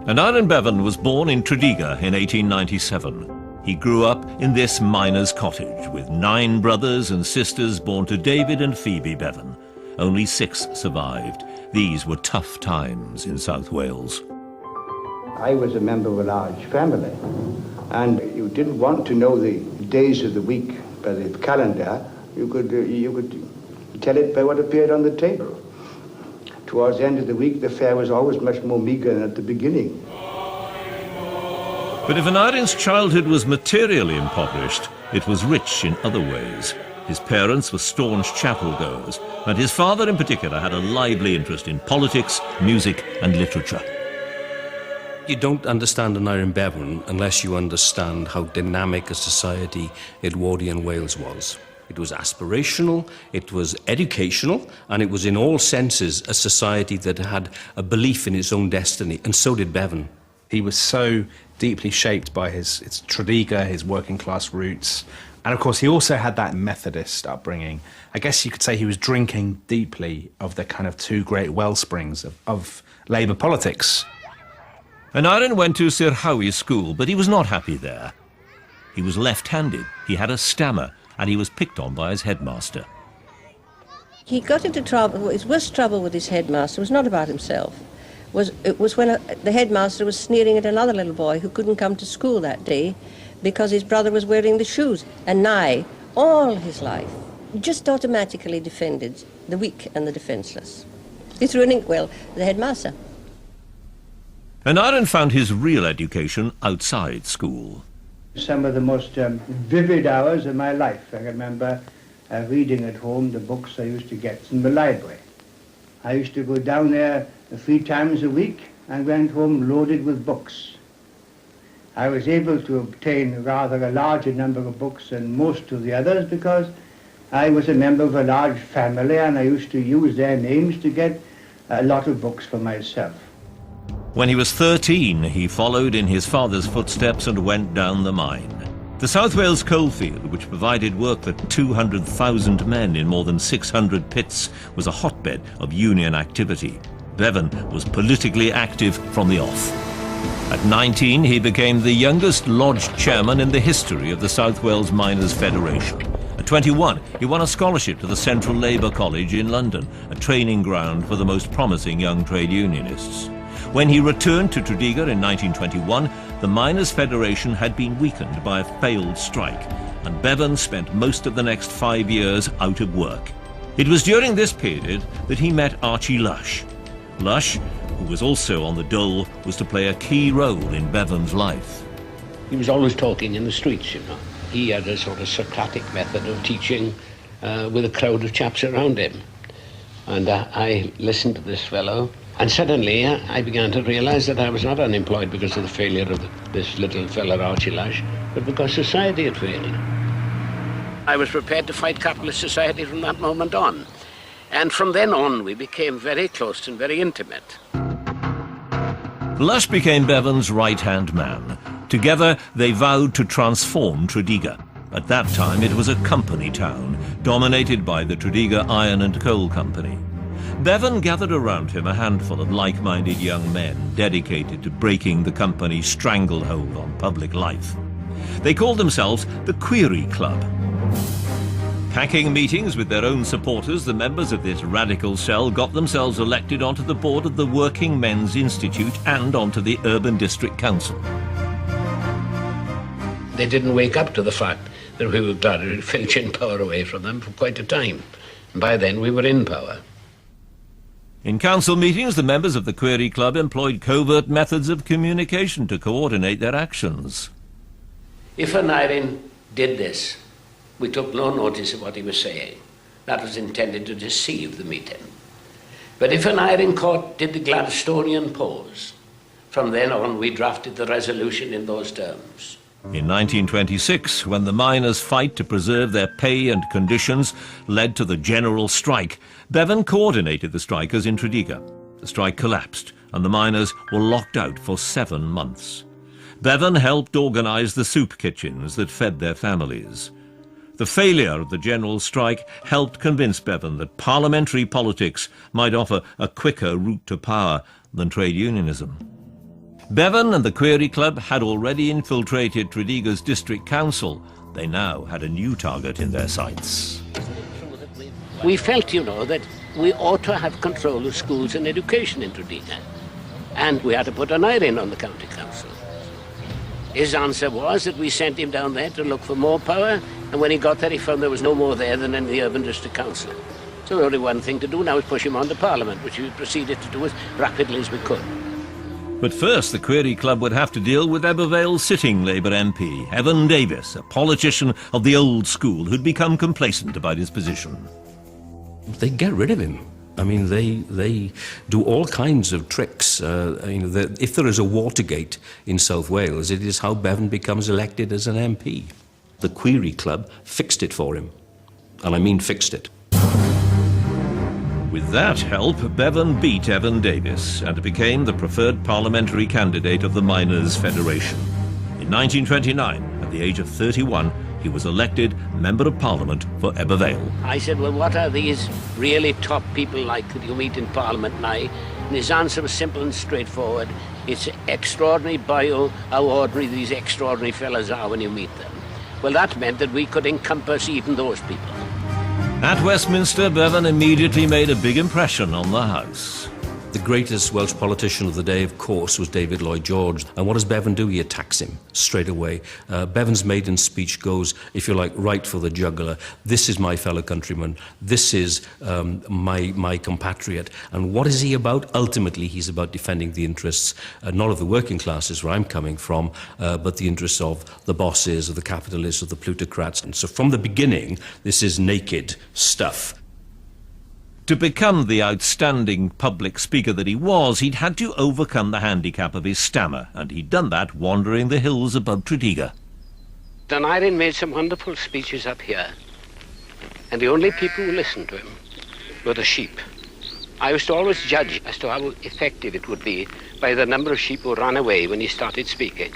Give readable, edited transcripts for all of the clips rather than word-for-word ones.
Aneurin Bevan was born in Tredegar in 1897. He grew up in this miner's cottage with 9 brothers and sisters born to David and Phoebe Bevan. Only 6 survived. These were tough times in South Wales. I was a member of a large family, and you didn't want to know the days of the week by the calendar. You could tell it by what appeared on the table. Towards the end of the week, the fare was always much more meagre than at the beginning. But if Aneurin's childhood was materially impoverished, it was rich in other ways. His parents were staunch chapel-goers, and his father in particular had a lively interest in politics, music and literature. You don't understand Aneurin Bevan unless you understand how dynamic a society Edwardian Wales was. It was aspirational, it was educational, and it was in all senses a society that had a belief in its own destiny, and so did Bevan. He was so deeply shaped by his Tredegar, his working class roots, and of course he also had that Methodist upbringing. I guess you could say he was drinking deeply of the kind of 2 great wellsprings of Labour politics. Aneurin went to Sir Howie's school, but he was not happy there. He was left-handed, he had a stammer, and he was picked on by his headmaster. He got into trouble. His worst trouble with his headmaster was not about himself. It was when the headmaster was sneering at another little boy who couldn't come to school that day because his brother was wearing the shoes. And Nye, all his life, just automatically defended the weak and the defenceless. He threw an inkwell at the headmaster. Aneurin found his real education outside school. Some of the most vivid hours of my life. I remember reading at home the books I used to get from the library. I used to go down there 3 times a week and went home loaded with books. I was able to obtain rather a larger number of books than most of the others because I was a member of a large family and I used to use their names to get a lot of books for myself. When he was 13, he followed in his father's footsteps and went down the mine. The South Wales coalfield, which provided work for 200,000 men in more than 600 pits, was a hotbed of union activity. Bevan was politically active from the off. At 19, he became the youngest lodge chairman in the history of the South Wales Miners' Federation. At 21, he won a scholarship to the Central Labour College in London, a training ground for the most promising young trade unionists. When he returned to Tredegar in 1921, the Miners' Federation had been weakened by a failed strike, and Bevan spent most of the next 5 years out of work. It was during this period that he met Archie Lush. Lush, who was also on the dole, was to play a key role in Bevan's life. He was always talking in the streets, you know. He had a sort of Socratic method of teaching with a crowd of chaps around him. And I listened to this fellow, and suddenly I began to realise that I was not unemployed because of the failure of this little fella Archie Lush, but because society had failed. I was prepared to fight capitalist society from that moment on. And from then on, we became very close and very intimate. Lush became Bevan's right-hand man. Together, they vowed to transform Tredegar. At that time, it was a company town, dominated by the Tredegar Iron and Coal Company. Bevan gathered around him a handful of like-minded young men dedicated to breaking the company's stranglehold on public life. They called themselves the Query Club. Packing meetings with their own supporters, the members of this radical cell got themselves elected onto the board of the Working Men's Institute and onto the Urban District Council. They didn't wake up to the fact that we were gradually filching power away from them for quite a time. And by then we were in power. In council meetings, the members of the Query Club employed covert methods of communication to coordinate their actions. If Aneurin did this, we took no notice of what he was saying. That was intended to deceive the meeting. But if Aneurin did the Gladstonian pose, from then on we drafted the resolution in those terms. In 1926, when the miners' fight to preserve their pay and conditions led to the general strike, Bevan coordinated the strikers in Tredegar. The strike collapsed, and the miners were locked out for 7 months. Bevan helped organise the soup kitchens that fed their families. The failure of the general strike helped convince Bevan that parliamentary politics might offer a quicker route to power than trade unionism. Bevan and the Query Club had already infiltrated Tredegar's district council. They now had a new target in their sights. We felt, you know, that we ought to have control of schools and education in Tredegar. And we had to put Aneurin on the county council. His answer was that we sent him down there to look for more power, and when he got there he found there was no more there than in the urban district council. So the only one thing to do now is push him on to Parliament, which we proceeded to do as rapidly as we could. But first, the Query Club would have to deal with Ebbw Vale's sitting Labour MP, Evan Davies, a politician of the old school who'd become complacent about his position. They get rid of him. I mean, they do all kinds of tricks. If there is a Watergate in South Wales, it is how Bevan becomes elected as an MP. The Query Club fixed it for him. And I mean fixed it. With that help, Bevan beat Evan Davies and became the preferred parliamentary candidate of the Miners' Federation. In 1929, at the age of 31, he was elected Member of Parliament for Ebbw Vale. I said, well, what are these really top people like that you meet in Parliament now? And his answer was simple and straightforward. It's extraordinary by how ordinary these extraordinary fellas are when you meet them. Well, that meant that we could encompass even those people. At Westminster, Bevan immediately made a big impression on the House. The greatest Welsh politician of the day, of course, was David Lloyd George. And what does Bevan do? He attacks him straight away. Bevan's maiden speech goes, if you like, right for the jugular. This is my fellow countryman. This is my compatriot. And what is he about? Ultimately, he's about defending the interests, not of the working classes, where I'm coming from, but the interests of the bosses, of the capitalists, of the plutocrats. And so from the beginning, this is naked stuff. To become the outstanding public speaker that he was, he'd had to overcome the handicap of his stammer, and he'd done that wandering the hills above Tredegar. Aneurin made some wonderful speeches up here, and the only people who listened to him were the sheep. I used to always judge as to how effective it would be by the number of sheep who ran away when he started speaking.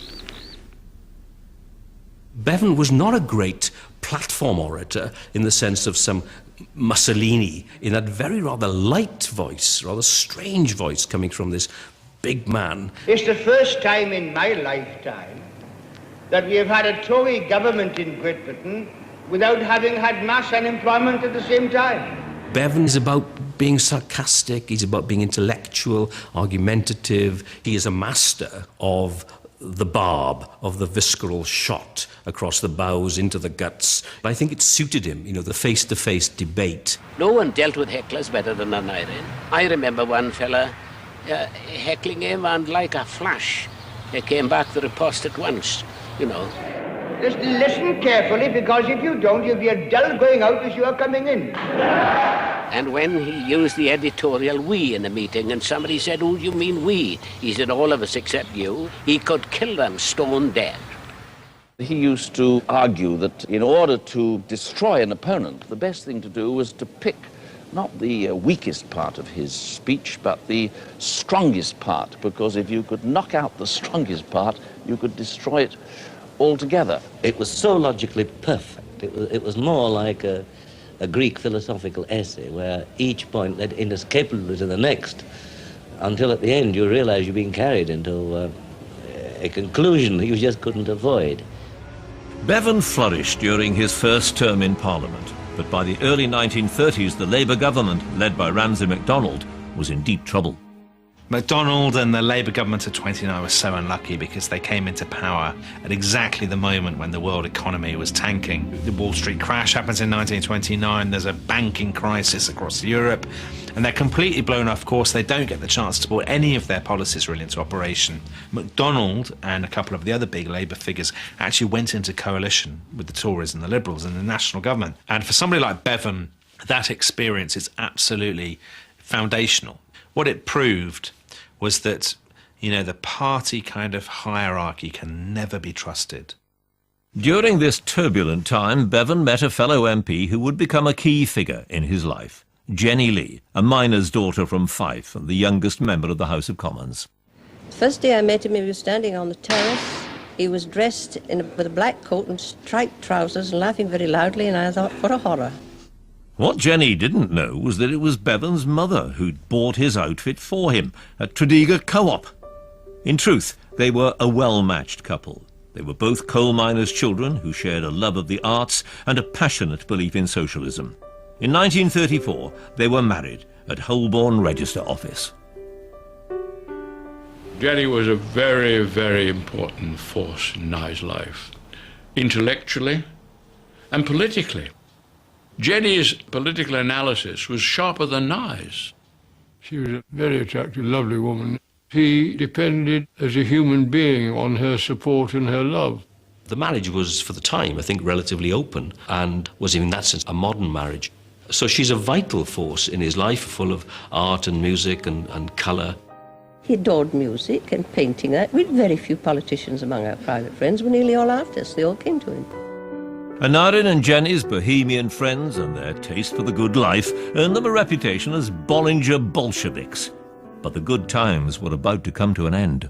Bevan was not a great platform orator in the sense of some Mussolini, in that very rather light voice, rather strange voice coming from this big man. It's the first time in my lifetime that we have had a Tory government in Great Britain without having had mass unemployment at the same time. Bevan is about being sarcastic, he's about being intellectual, argumentative. He is a master of the barb, of the visceral shot across the bows into the guts. I think it suited him, you know, the face-to-face debate. No one dealt with hecklers better than Aneurin. I remember one fella heckling him, and like a flash, he came back the riposte at once, you know. Just listen carefully, because if you don't, you'll be as dull going out as you are coming in. And when he used the editorial we in a meeting, and somebody said, "Oh, you mean we?" He said, "All of us except you." He could kill them stone dead. He used to argue that in order to destroy an opponent, the best thing to do was to pick not the weakest part of his speech, but the strongest part, because if you could knock out the strongest part, you could destroy it altogether. It was so logically perfect. It was more like a Greek philosophical essay where each point led inescapably to the next, until at the end you realize you're being carried into a conclusion that you just couldn't avoid. Bevan flourished during his first term in Parliament, but by the early 1930s the Labour government, led by Ramsay MacDonald, was in deep trouble. MacDonald and the Labour government of 29 were so unlucky because they came into power at exactly the moment when the world economy was tanking. The Wall Street crash happens in 1929, there's a banking crisis across Europe, and they're completely blown off course. They don't get the chance to put any of their policies really into operation. MacDonald and a couple of the other big Labour figures actually went into coalition with the Tories and the Liberals and the national government. And for somebody like Bevan, that experience is absolutely foundational. What it proved was that, you know, the party kind of hierarchy can never be trusted. During this turbulent time, Bevan met a fellow MP who would become a key figure in his life. Jenny Lee, a miner's daughter from Fife and the youngest member of the House of Commons. First day I met him, he was standing on the terrace. He was dressed with a black coat and striped trousers and laughing very loudly, and I thought, what a horror. What Jenny didn't know was that it was Bevan's mother who'd bought his outfit for him at Tredegar Co-op. In truth, they were a well-matched couple. They were both coal miners' children who shared a love of the arts and a passionate belief in socialism. In 1934, they were married at Holborn Register Office. Jenny was a very, very important force in Nye's life, intellectually and politically. Jenny's political analysis was sharper than Nye's. She was a very attractive, lovely woman. He depended as a human being on her support and her love. The marriage was, for the time, I think, relatively open and was, in that sense, a modern marriage. So she's a vital force in his life, full of art and music and colour. He adored music and painting. We had very few politicians among our private friends. Were nearly all artists. They all came to him. Aneurin and Jenny's bohemian friends and their taste for the good life earned them a reputation as Bollinger Bolsheviks. But the good times were about to come to an end.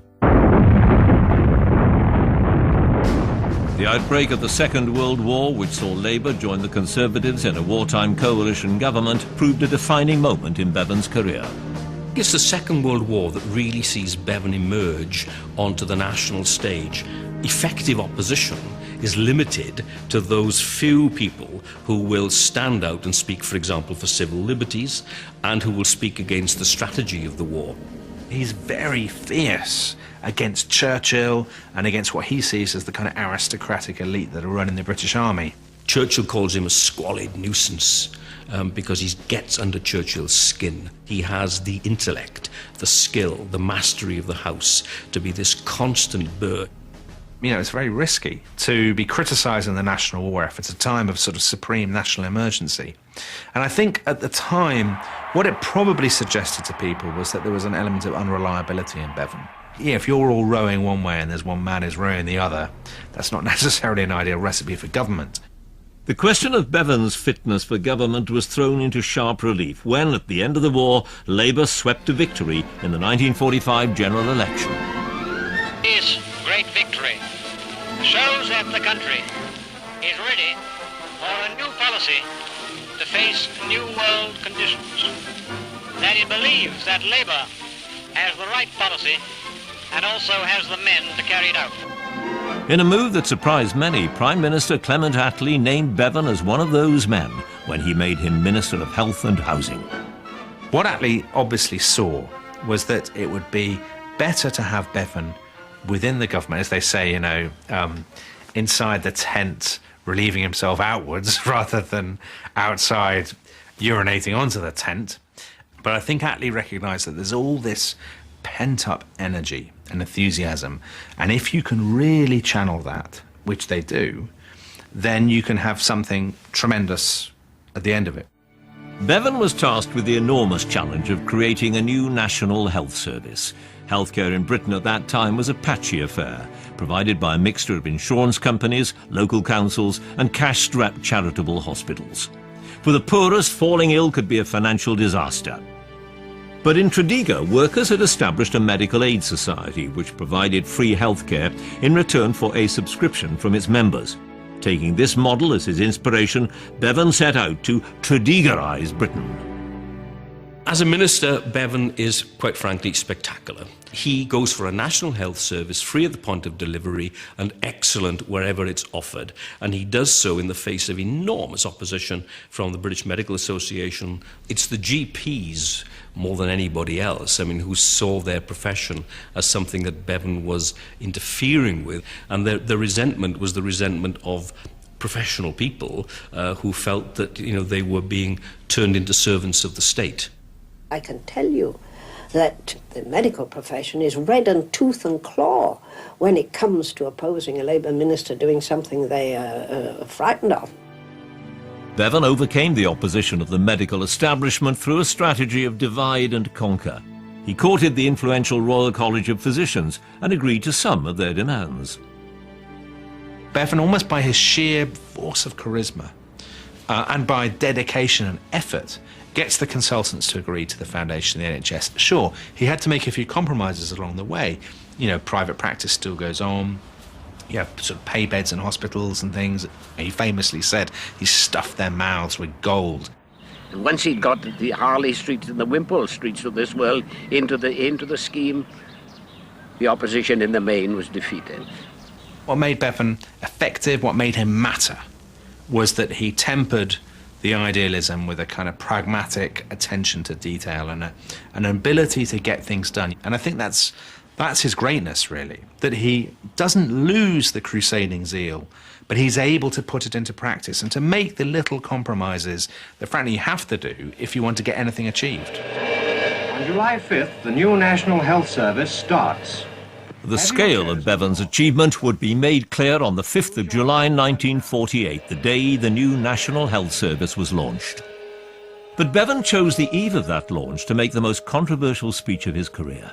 The outbreak of the Second World War, which saw Labour join the Conservatives in a wartime coalition government, proved a defining moment in Bevan's career. It's the Second World War that really sees Bevan emerge onto the national stage. Effective opposition is limited to those few people who will stand out and speak, for example, for civil liberties, and who will speak against the strategy of the war. He's very fierce against Churchill and against what he sees as the kind of aristocratic elite that are running the British Army. Churchill calls him a squalid nuisance because he gets under Churchill's skin. He has the intellect, the skill, the mastery of the house to be this constant burr. You know, it's very risky to be criticising the national war effort at a time of sort of supreme national emergency. And I think at the time, what it probably suggested to people was that there was an element of unreliability in Bevan. Yeah, if you're all rowing one way and there's one man who's rowing the other, that's not necessarily an ideal recipe for government. The question of Bevan's fitness for government was thrown into sharp relief when, at the end of the war, Labour swept to victory in the 1945 general election. This great victory shows that the country is ready for a new policy to face new world conditions, that it believes that Labour has the right policy and also has the men to carry it out. In a move that surprised many, Prime Minister Clement Attlee named Bevan as one of those men when he made him Minister of Health and Housing. What Attlee obviously saw was that it would be better to have Bevan within the government, as they say, you know, inside the tent, relieving himself outwards rather than outside urinating onto the tent. But I think Attlee recognised that there's all this pent-up energy and enthusiasm, and if you can really channel that, which they do, then you can have something tremendous at the end of it. Bevan was tasked with the enormous challenge of creating a new national health service. Healthcare in Britain at that time was a patchy affair, provided by a mixture of insurance companies, local councils, and cash-strapped charitable hospitals. For the poorest, falling ill could be a financial disaster. But in Tredegar, workers had established a medical aid society which provided free healthcare in return for a subscription from its members. Taking this model as his inspiration, Bevan set out to Tredegarise Britain. As a minister, Bevan is, quite frankly, spectacular. He goes for a national health service, free at the point of delivery and excellent wherever it's offered. And he does so in the face of enormous opposition from the British Medical Association. It's the GPs, more than anybody else, I mean, who saw their profession as something that Bevan was interfering with. And the resentment was the resentment of professional people who felt that, you know, they were being turned into servants of the state. I can tell you that the medical profession is red in tooth and claw when it comes to opposing a Labour minister doing something they are frightened of. Bevan overcame the opposition of the medical establishment through a strategy of divide and conquer. He courted the influential Royal College of Physicians and agreed to some of their demands. Bevan, almost by his sheer force of charisma and by dedication and effort, gets the consultants to agree to the foundation of the NHS. Sure, he had to make a few compromises along the way. You know, private practice still goes on. You have sort of pay beds in hospitals and things. He famously said he stuffed their mouths with gold. And once he'd got the Harley Streets and the Wimpole Streets of this world into the scheme, The opposition in the main was defeated. What made Bevan effective, what made him matter, was that he tempered the idealism with a kind of pragmatic attention to detail and an ability to get things done. And I think that's his greatness, really, that he doesn't lose the crusading zeal, but he's able to put it into practice and to make the little compromises that, frankly, you have to do if you want to get anything achieved. On July 5th, the new National Health Service starts. The scale of Bevan's achievement would be made clear on the 5th of July 1948, the day the new National Health Service was launched. But Bevan chose the eve of that launch to make the most controversial speech of his career.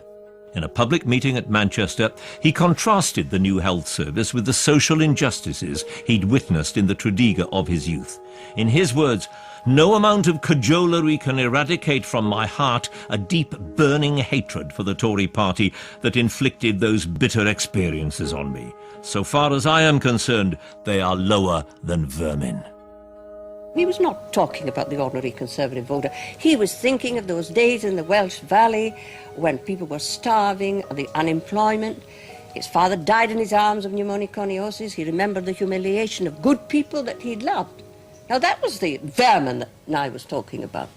In a public meeting at Manchester, he contrasted the new health service with the social injustices he'd witnessed in the Tredegar of his youth. In his words, "No amount of cajolery can eradicate from my heart a deep, burning hatred for the Tory party that inflicted those bitter experiences on me. So far as I am concerned, they are lower than vermin." He was not talking about the ordinary Conservative voter. He was thinking of those days in the Welsh Valley when people were starving, the unemployment. His father died in his arms of pneumoconiosis. He remembered the humiliation of good people that he'd loved. Now that was the vermin that Nye was talking about.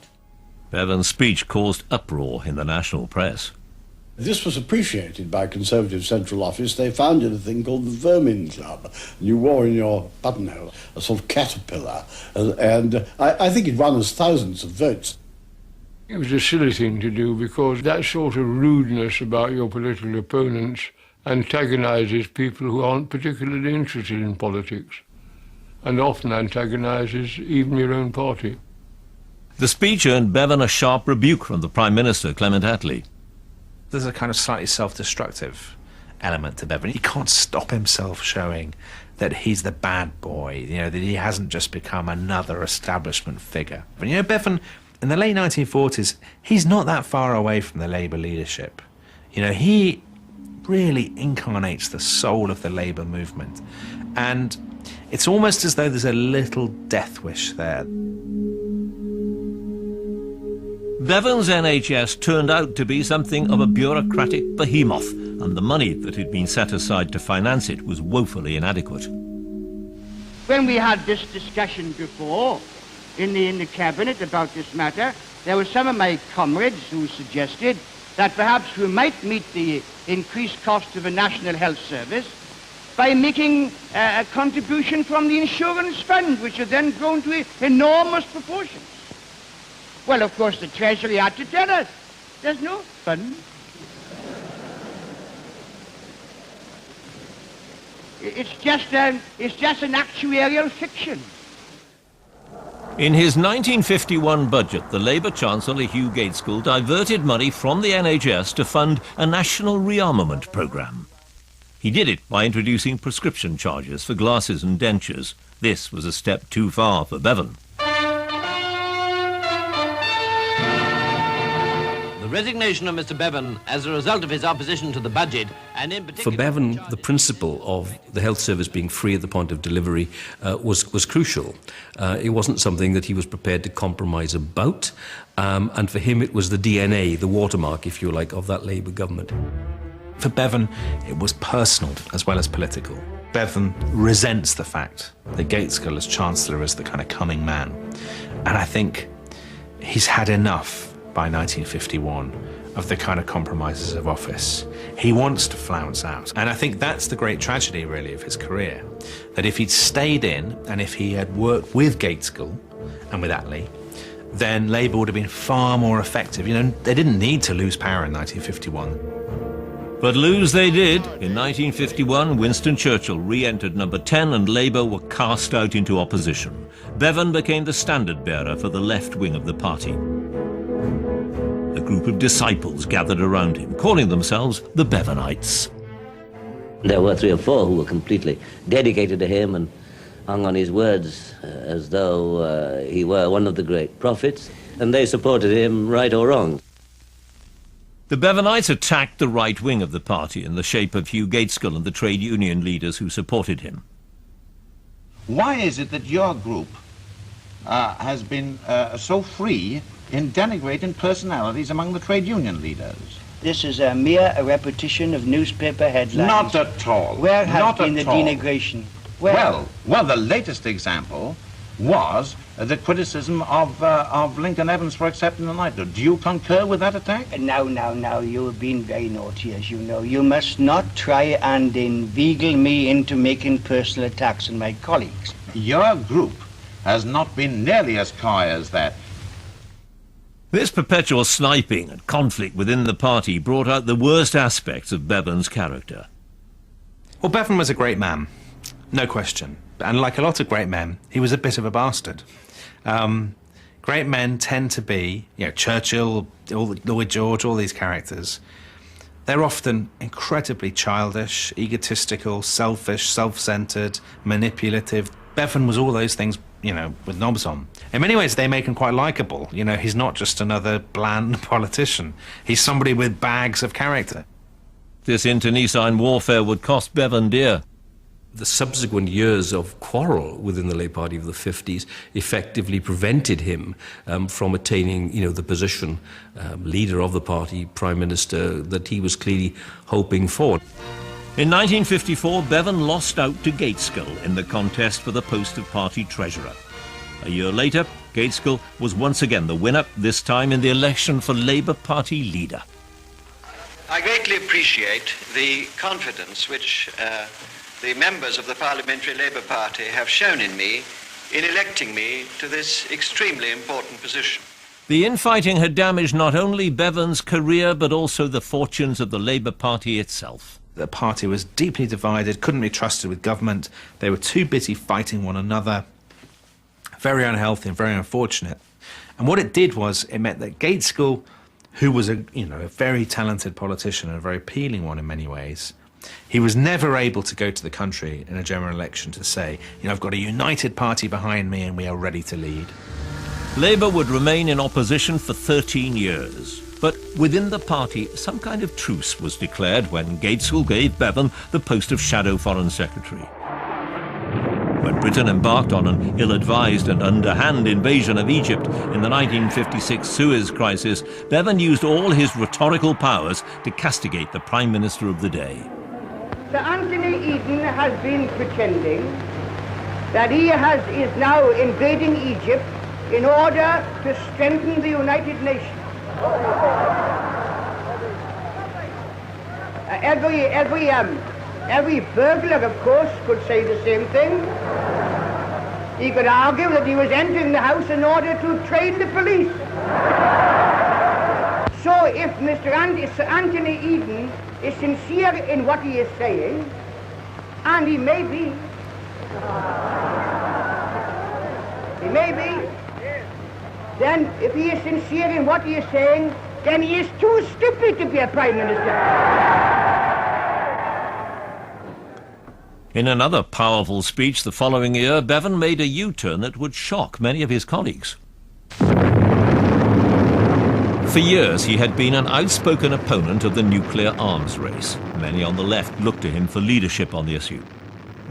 Bevan's speech caused uproar in the national press. This was appreciated by Conservative Central Office. They founded a thing called the Vermin Club. You wore in your buttonhole a sort of caterpillar. And I think it won us thousands of votes. It was a silly thing to do because that sort of rudeness about your political opponents antagonises people who aren't particularly interested in politics, and often antagonises even your own party. The speech earned Bevan a sharp rebuke from the Prime Minister, Clement Attlee. There's a kind of slightly self-destructive element to Bevan. He can't stop himself showing that he's the bad boy, that he hasn't just become another establishment figure. But Bevan, in the late 1940s, he's not that far away from the Labour leadership. He really incarnates the soul of the Labour movement. And it's almost as though there's a little death wish there. Bevan's NHS turned out to be something of a bureaucratic behemoth, and the money that had been set aside to finance it was woefully inadequate. When we had this discussion before in the Cabinet about this matter, there were some of my comrades who suggested that perhaps we might meet the increased cost of a National Health Service by making a contribution from the insurance fund, which had then grown to enormous proportions. Well, of course, the Treasury had to tell us there's no fund. It's just an actuarial fiction. In his 1951 budget, the Labour Chancellor Hugh Gaitskell diverted money from the NHS to fund a national rearmament programme. He did it by introducing prescription charges for glasses and dentures. This was a step too far for Bevan. The resignation of Mr. Bevan as a result of his opposition to the budget, and in particular... For Bevan, the principle of the health service being free at the point of delivery was crucial. It wasn't something that he was prepared to compromise about, and for him it was the DNA, the watermark, if you like, of that Labour government. For Bevan, it was personal as well as political. Bevan resents the fact that Gaitskell as Chancellor is the kind of coming man. And I think he's had enough by 1951 of the kind of compromises of office. He wants to flounce out. And I think that's the great tragedy, really, of his career. That if he'd stayed in and if he had worked with Gaitskell and with Attlee, then Labour would have been far more effective. They didn't need to lose power in 1951. But lose they did. In 1951, Winston Churchill re-entered number 10 and Labour were cast out into opposition. Bevan became the standard-bearer for the left wing of the party. A group of disciples gathered around him, calling themselves the Bevanites. There were 3 or 4 who were completely dedicated to him and hung on his words as though he were one of the great prophets, and they supported him right or wrong. The Bevanites attacked the right wing of the party in the shape of Hugh Gaitskell and the trade union leaders who supported him. Why is it that your group has been so free in denigrating personalities among the trade union leaders? This is a mere repetition of newspaper headlines. Not at all. Where has Not been the at all. denigration? Well, the latest example was the criticism of Lincoln Evans for accepting the knighthood. Do you concur with that attack? Now, you have been very naughty, as you know. You must not try and inveigle me into making personal attacks on my colleagues. Your group has not been nearly as coy as that. This perpetual sniping and conflict within the party brought out the worst aspects of Bevan's character. Well, Bevan was a great man, no question. And like a lot of great men, he was a bit of a bastard. Great men tend to be, Churchill, Lloyd George, all these characters. They're often incredibly childish, egotistical, selfish, self-centred, manipulative. Bevan was all those things, with knobs on. In many ways, they make him quite likeable. He's not just another bland politician. He's somebody with bags of character. This internecine warfare would cost Bevan dear. The subsequent years of quarrel within the Labour Party of the 50s effectively prevented him from attaining, the position, leader of the party, Prime Minister, that he was clearly hoping for. In 1954, Bevan lost out to Gaitskell in the contest for the post of party treasurer. A year later, Gaitskell was once again the winner, this time in the election for Labour Party leader. I greatly appreciate the confidence which the members of the Parliamentary Labour Party have shown in me in electing me to this extremely important position. The infighting had damaged not only Bevan's career, but also the fortunes of the Labour Party itself. The party was deeply divided, couldn't be trusted with government. They were too busy fighting one another. Very unhealthy and very unfortunate. And what it did was, it meant that Gaitskell, who was a very talented politician and a very appealing one in many ways, he was never able to go to the country in a general election to say, I've got a united party behind me and we are ready to lead. Labour would remain in opposition for 13 years. But within the party, some kind of truce was declared when Gaitskell gave Bevan the post of Shadow Foreign Secretary. When Britain embarked on an ill-advised and underhand invasion of Egypt in the 1956 Suez Crisis, Bevan used all his rhetorical powers to castigate the Prime Minister of the day. Sir Anthony Eden has been pretending that he is now invading Egypt in order to strengthen the United Nations. Every burglar, of course, could say the same thing. He could argue that he was entering the house in order to train the police. So if Sir Anthony Eden is sincere in what he is saying, and he may be, then if he is sincere in what he is saying, then he is too stupid to be a Prime Minister. In another powerful speech the following year, Bevan made a U-turn that would shock many of his colleagues. For years, he had been an outspoken opponent of the nuclear arms race. Many on the left looked to him for leadership on the issue.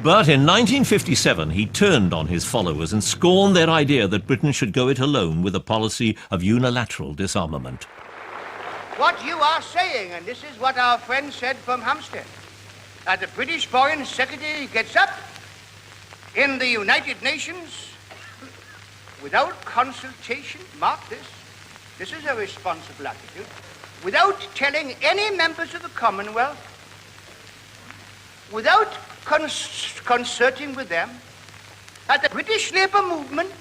But in 1957, he turned on his followers and scorned their idea that Britain should go it alone with a policy of unilateral disarmament. What you are saying, and this is what our friend said from Hampstead, that the British Foreign Secretary gets up in the United Nations without consultation, mark this is a responsible attitude, without telling any members of the Commonwealth, without concerting with them, that the British Labour movement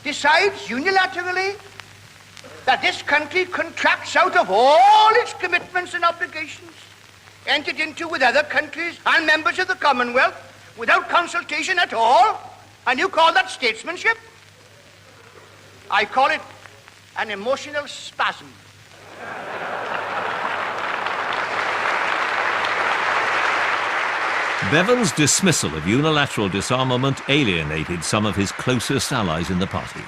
decides unilaterally that this country contracts out of all its commitments and obligations entered into with other countries and members of the Commonwealth without consultation at all, and you call that statesmanship? I call it an emotional spasm. Bevan's dismissal of unilateral disarmament alienated some of his closest allies in the party.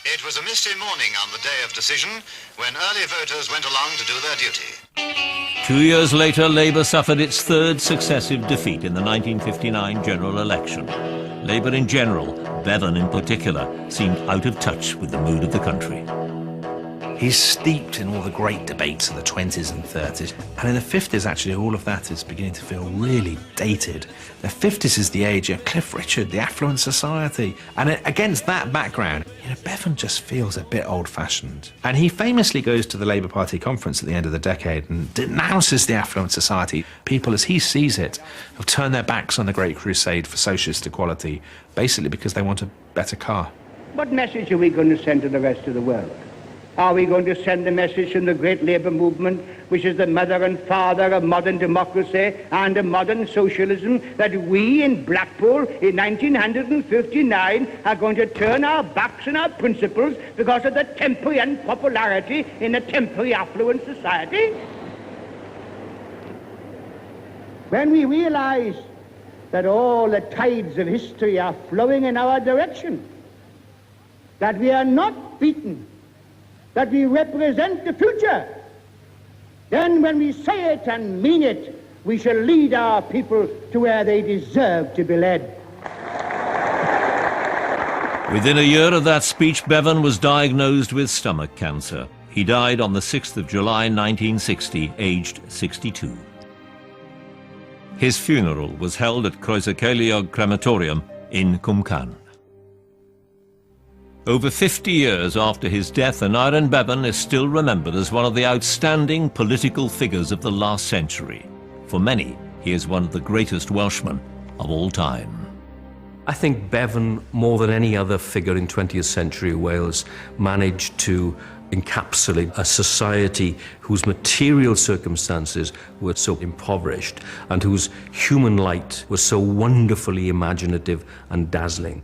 It was a misty morning on the day of decision when early voters went along to do their duty. 2 years later, Labour suffered its third successive defeat in the 1959 general election. Labour in general, Bevan in particular, seemed out of touch with the mood of the country. He's steeped in all the great debates of the 20s and 30s. And in the 50s, actually, all of that is beginning to feel really dated. The 50s is the age of Cliff Richard, the affluent society. And against that background, Bevan just feels a bit old-fashioned. And he famously goes to the Labour Party conference at the end of the decade and denounces the affluent society. People, as he sees it, have turned their backs on the great crusade for socialist equality, basically because they want a better car. What message are we going to send to the rest of the world? Are we going to send the message from the great labour movement, which is the mother and father of modern democracy and of modern socialism, that we in Blackpool in 1959 are going to turn our backs on our principles because of the temporary unpopularity in a temporary affluent society? When we realise that all the tides of history are flowing in our direction, that we are not beaten, that we represent the future, then when we say it and mean it, we shall lead our people to where they deserve to be led. Within a year of that speech, Bevan was diagnosed with stomach cancer. He died on the 6th of July 1960, aged 62. His funeral was held at Croesacheliog Crematorium in Cwmcan. Over 50 years after his death, Aneurin Bevan is still remembered as one of the outstanding political figures of the last century. For many, he is one of the greatest Welshmen of all time. I think Bevan, more than any other figure in 20th century Wales, managed to encapsulate a society whose material circumstances were so impoverished and whose human light was so wonderfully imaginative and dazzling.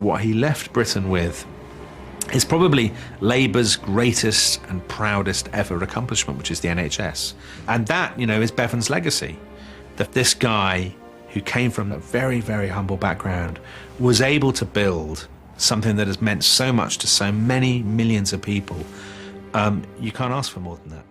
What he left Britain with is probably Labour's greatest and proudest ever accomplishment, which is the NHS. And that, is Bevan's legacy. That this guy who came from a very, very humble background was able to build something that has meant so much to so many millions of people. You can't ask for more than that.